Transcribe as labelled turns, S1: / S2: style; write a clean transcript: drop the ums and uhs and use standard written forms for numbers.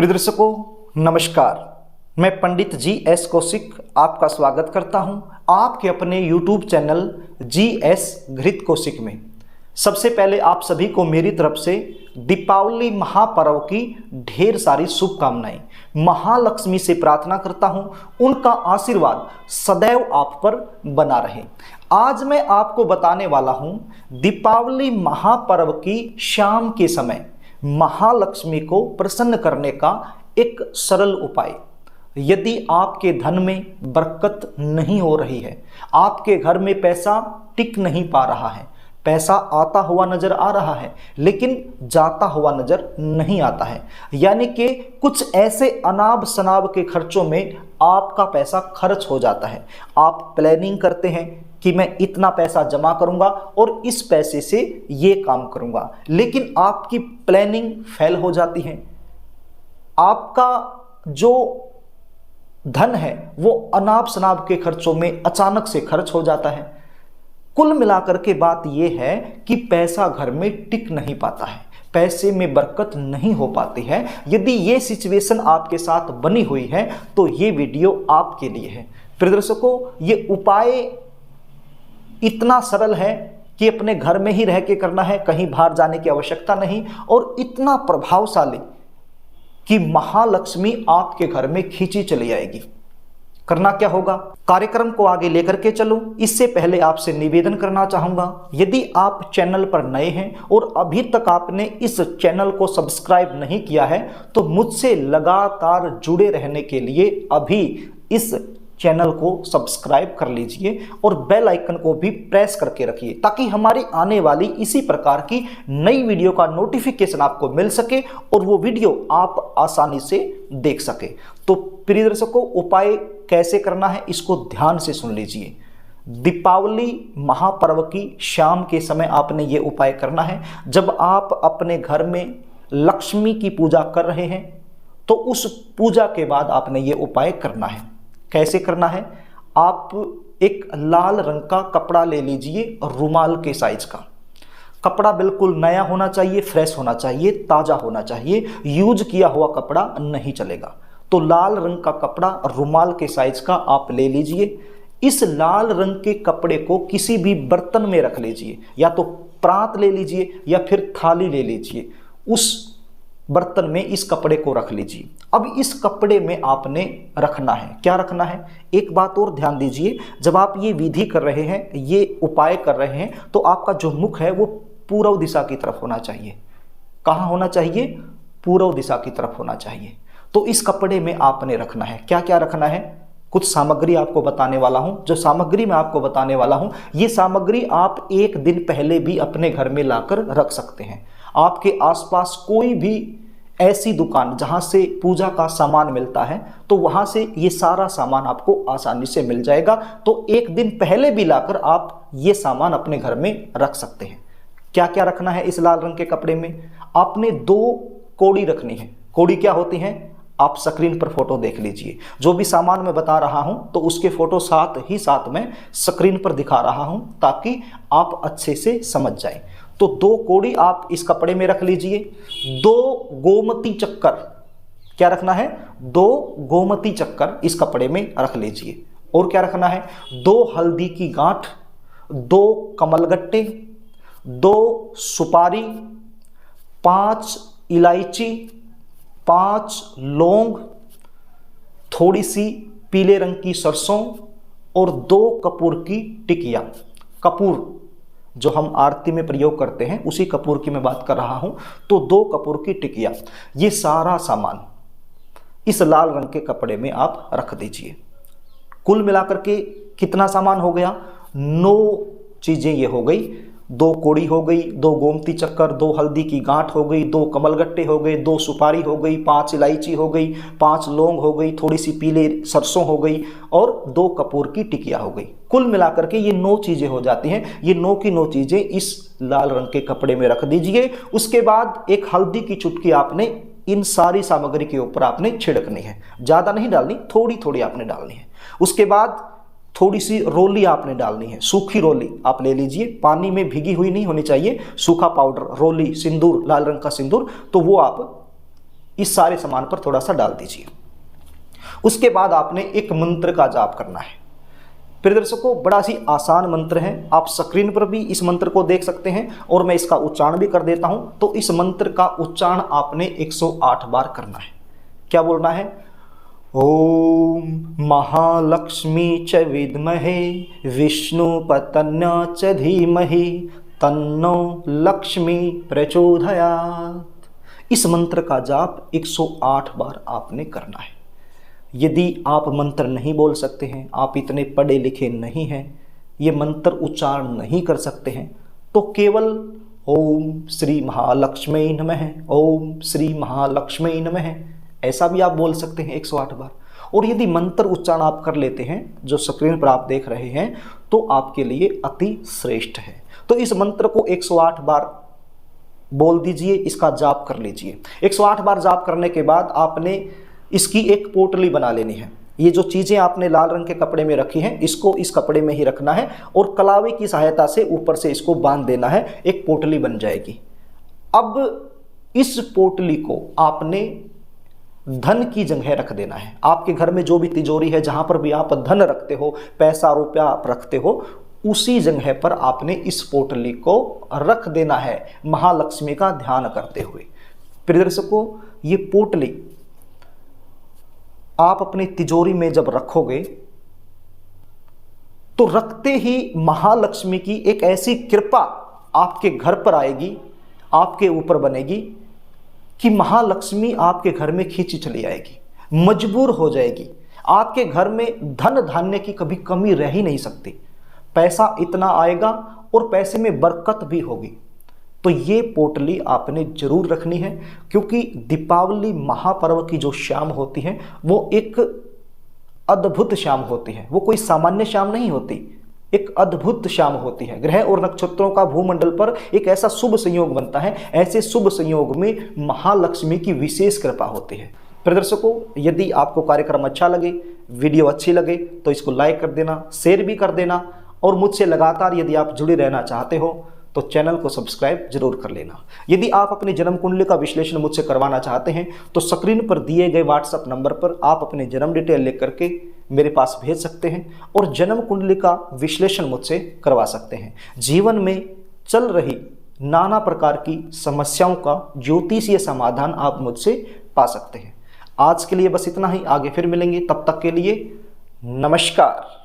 S1: प्रिय दर्शकों नमस्कार। मैं पंडित जी.एस. कौशिक आपका स्वागत करता हूं आपके अपने YouTube चैनल जी.एस. घृत कौशिक में। सबसे पहले आप सभी को मेरी तरफ से दीपावली महापर्व की ढेर सारी शुभकामनाएं। महालक्ष्मी से प्रार्थना करता हूं उनका आशीर्वाद सदैव आप पर बना रहे। आज मैं आपको बताने वाला हूं दीपावली महापर्व की शाम के समय महालक्ष्मी को प्रसन्न करने का एक सरल उपाय। यदि आपके धन में बरकत नहीं हो रही है, आपके घर में पैसा टिक नहीं पा रहा है, पैसा आता हुआ नजर आ रहा है लेकिन जाता हुआ नजर नहीं आता है, यानी कि कुछ ऐसे अनाब शनाब के खर्चों में आपका पैसा खर्च हो जाता है। आप प्लानिंग करते हैं कि मैं इतना पैसा जमा करूंगा और इस पैसे से ये काम करूंगा, लेकिन आपकी प्लानिंग फेल हो जाती है। आपका जो धन है वो अनाब शनाब के खर्चों में अचानक से खर्च हो जाता है। कुल मिलाकर के बात यह है कि पैसा घर में टिक नहीं पाता है, पैसे में बरकत नहीं हो पाती है। यदि ये सिचुएशन आपके साथ बनी हुई है तो ये वीडियो आपके लिए है। प्रिय दर्शकों, ये उपाय इतना सरल है कि अपने घर में ही रह के करना है, कहीं बाहर जाने की आवश्यकता नहीं, और इतना प्रभावशाली कि महालक्ष्मी आपके घर में खींची चली आएगी। करना क्या होगा, कार्यक्रम को आगे लेकर के चलो। इससे पहले आपसे निवेदन करना चाहूंगा, यदि आप चैनल पर नए हैं और अभी तक आपने इस चैनल को सब्सक्राइब नहीं किया है तो मुझसे लगातार जुड़े रहने के लिए अभी इस चैनल को सब्सक्राइब कर लीजिए और बेल आइकन को भी प्रेस करके रखिए ताकि हमारी आने वाली इसी प्रकार की नई वीडियो का नोटिफिकेशन आपको मिल सके और वो वीडियो आप आसानी से देख सके। तो प्रिय दर्शकों, उपाय कैसे करना है इसको ध्यान से सुन लीजिए। दीपावली महापर्व की शाम के समय आपने ये उपाय करना है। जब आप अपने घर में लक्ष्मी की पूजा कर रहे हैं तो उस पूजा के बाद आपने ये उपाय करना है। कैसे करना है, आप एक लाल रंग का कपड़ा ले लीजिए, रुमाल के साइज का कपड़ा, बिल्कुल नया होना चाहिए, फ्रेश होना चाहिए, ताज़ा होना चाहिए, यूज किया हुआ कपड़ा नहीं चलेगा। तो लाल रंग का कपड़ा रुमाल के साइज का आप ले लीजिए। इस लाल रंग के कपड़े को किसी भी बर्तन में रख लीजिए, या तो प्रात ले लीजिए या फिर थाली ले लीजिए, उस बर्तन में इस कपड़े को रख लीजिए। अब इस कपड़े में आपने रखना है, क्या रखना है, एक बात और ध्यान दीजिए। जब आप ये विधि कर रहे हैं, ये उपाय कर रहे हैं, तो आपका जो मुख है वो पूर्व दिशा की तरफ होना चाहिए। कहाँ होना चाहिए, पूर्व दिशा की तरफ होना चाहिए। तो इस कपड़े में आपने रखना है, क्या क्या रखना है, कुछ सामग्री आपको बताने वाला हूं। जो सामग्री मैं आपको बताने वाला हूं, ये सामग्री आप एक दिन पहले भी अपने घर में लाकर रख सकते हैं। आपके आसपास कोई भी ऐसी दुकान जहां से पूजा का सामान मिलता है तो वहां से ये सारा सामान आपको आसानी से मिल जाएगा। तो एक दिन पहले भी लाकर आप ये सामान अपने घर में रख सकते हैं। क्या क्या रखना है इस लाल रंग के कपड़े में, आपने 2 कौड़ी रखनी है। कौड़ी क्या होती है, आप स्क्रीन पर फोटो देख लीजिए। जो भी सामान मैं बता रहा हूं तो उसके फोटो साथ ही साथ में स्क्रीन पर दिखा रहा हूं ताकि आप अच्छे से समझ जाएं। तो 2 कौड़ी आप इस कपड़े में रख लीजिए। 2 गोमती चक्कर, क्या रखना है, 2 गोमती चक्कर इस कपड़े में रख लीजिए। और क्या रखना है, 2 हल्दी की गांठ, 2 कमलगट्टे, 2 सुपारी, 5 इलायची, 5 लौंग, थोड़ी सी पीले रंग की सरसों और 2 कपूर की टिकिया। कपूर जो हम आरती में प्रयोग करते हैं उसी कपूर की मैं बात कर रहा हूं। तो 2 कपूर की टिकिया, ये सारा सामान इस लाल रंग के कपड़े में आप रख दीजिए। कुल मिलाकर के कितना सामान हो गया, 9 चीजें ये हो गई। 2 कौड़ी हो गई, 2 गोमती चक्कर, 2 हल्दी की गांठ हो गई, 2 कमलगट्टे हो गए, 2 सुपारी हो गई, 5 इलायची हो गई, 5 लौंग हो गई, थोड़ी सी पीले सरसों हो गई और 2 कपूर की टिकिया हो गई। कुल मिलाकर के ये 9 चीजें हो जाती हैं। ये 9 की 9 चीजें इस लाल रंग के कपड़े में रख दीजिए। उसके बाद एक हल्दी की चुटकी आपने इन सारी सामग्री के ऊपर आपने छिड़कनी है, ज्यादा नहीं डालनी, थोड़ी थोड़ी आपने डालनी है। उसके बाद थोड़ी सी रोली आपने डालनी है, सूखी रोली आप ले लीजिए, पानी में भीगी हुई नहीं होनी चाहिए, सूखा पाउडर, रोली, सिंदूर, लाल रंग का सिंदूर, तो वो आप इस सारे सामान पर थोड़ा सा डाल दीजिए। उसके बाद आपने एक मंत्र का जाप करना है। प्रिय दर्शकों, बड़ा ही आसान मंत्र है, आप स्क्रीन पर भी इस मंत्र को देख सकते हैं और मैं इसका उच्चारण भी कर देता हूं। तो इस मंत्र का उच्चारण आपने 108 बार करना है। क्या बोलना है? ओम महालक्ष्मी च विद्महे विष्णुपत्न्या च धीमहि तन्नो लक्ष्मी प्रचोदयात्। इस मंत्र का जाप 108 बार आपने करना है। यदि आप मंत्र नहीं बोल सकते हैं, आप इतने पढ़े लिखे नहीं हैं, ये मंत्र उच्चारण नहीं कर सकते हैं, तो केवल ओम श्री महालक्ष्मी नमः, ओम श्री महालक्ष्मी नमः, ऐसा भी आप बोल सकते हैं 108 बार। और यदि मंत्र उच्चारण आप कर लेते हैं जो स्क्रीन पर आप देख रहे हैं, तो आपके लिए अति श्रेष्ठ है। तो इस मंत्र को 108 बार बोल दीजिए, इसका जाप कर लीजिए। 108 बार जाप करने के बाद आपने इसकी एक पोटली बना लेनी है। ये जो चीज़ें आपने लाल रंग के कपड़े में रखी हैं, इसको इस कपड़े में ही रखना है और कलावे की सहायता से ऊपर से इसको बांध देना है, एक पोटली बन जाएगी। अब इस पोटली को आपने धन की जगह रख देना है। आपके घर में जो भी तिजोरी है, जहां पर भी आप धन रखते हो, पैसा रुपया आप रखते हो, उसी जगह पर आपने इस पोटली को रख देना है, महालक्ष्मी का ध्यान करते हुए। प्रिय दर्शकों, ये पोटली आप अपनी तिजोरी में जब रखोगे तो रखते ही महालक्ष्मी की एक ऐसी कृपा आपके घर पर आएगी, आपके ऊपर बनेगी कि महालक्ष्मी आपके घर में खींची चली आएगी, मजबूर हो जाएगी। आपके घर में धन धान्य की कभी कमी रह ही नहीं सकती। पैसा इतना आएगा और पैसे में बरकत भी होगी। तो ये पोटली आपने जरूर रखनी है, क्योंकि दीपावली महापर्व की जो शाम होती है वो एक अद्भुत शाम होती है। वो कोई सामान्य शाम नहीं होती, एक अद्भुत शाम होती है। ग्रह और नक्षत्रों का भूमंडल पर एक ऐसा शुभ संयोग बनता है, ऐसे शुभ संयोग में महालक्ष्मी की विशेष कृपा होती है। प्रिय दर्शकों, यदि आपको कार्यक्रम अच्छा लगे, वीडियो अच्छी लगे, तो इसको लाइक कर देना, शेयर भी कर देना, और मुझसे लगातार यदि आप जुड़े रहना चाहते हो तो चैनल को सब्सक्राइब जरूर कर लेना। यदि आप अपनी जन्म कुंडली का विश्लेषण मुझसे करवाना चाहते हैं तो स्क्रीन पर दिए गए व्हाट्सएप नंबर पर आप अपने जन्म डिटेल लिख करके मेरे पास भेज सकते हैं और जन्म कुंडली का विश्लेषण मुझसे करवा सकते हैं। जीवन में चल रही नाना प्रकार की समस्याओं का ज्योतिषीय समाधान आप मुझसे पा सकते हैं। आज के लिए बस इतना ही, आगे फिर मिलेंगे, तब तक के लिए नमस्कार।